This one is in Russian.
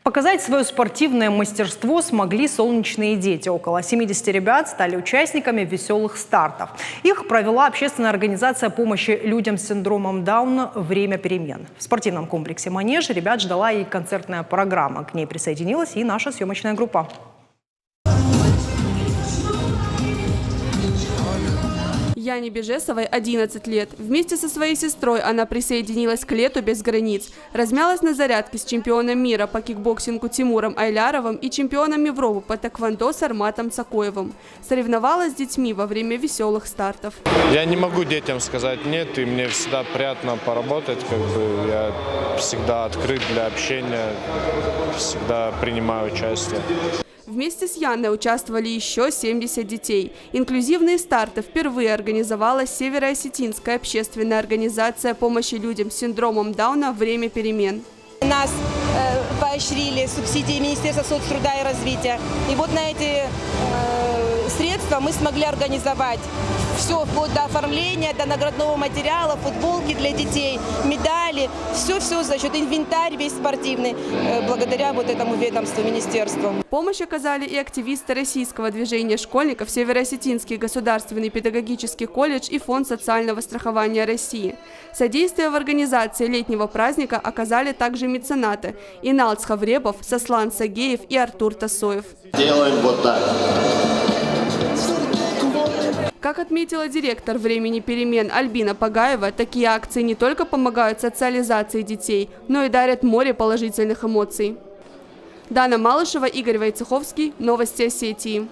Показать свое спортивное мастерство смогли солнечные дети. Около 70 ребят стали участниками веселых стартов. Их провела общественная организация помощи людям с синдромом Дауна «Время перемен». В спортивном комплексе «Манеж» ребят ждала и концертная программа. К ней присоединилась и наша съемочная группа. Яне Бежесовой 11 лет. Вместе со своей сестрой она присоединилась к лету без границ. Размялась на зарядке с чемпионом мира по кикбоксингу Тимуром Айляровым и чемпионом Европы по тэквондо Сарматом Сакоевым. Соревновалась с детьми во время веселых стартов. Я не могу детям сказать нет, и мне всегда приятно поработать. Я всегда открыт для общения, всегда принимаю участие. Вместе с Яной участвовали еще 70 детей. Инклюзивные старты впервые организовала Североосетинская общественная организация помощи людям с синдромом Дауна «Время перемен». Нас поощрили субсидии Министерства соцтруда и развития. И вот на эти средства мы смогли организовать все, вплоть до оформления, до наградного материала, футболки для детей, медали. Все за счет инвентарь весь спортивный, благодаря вот этому ведомству, министерству. Помощь оказали и активисты российского движения школьников, Североосетинский государственный педагогический колледж и Фонд социального страхования России. Содействие в организации летнего праздника оказали также меценаты Иналт Хавребов, Сослан Сагеев и Артур Тасоев. Делаем вот так. Как отметила директор «Времени перемен» Альбина Пагаева, такие акции не только помогают социализации детей, но и дарят море положительных эмоций. Дана Малышева, Игорь Войцеховский. Новости Осетии.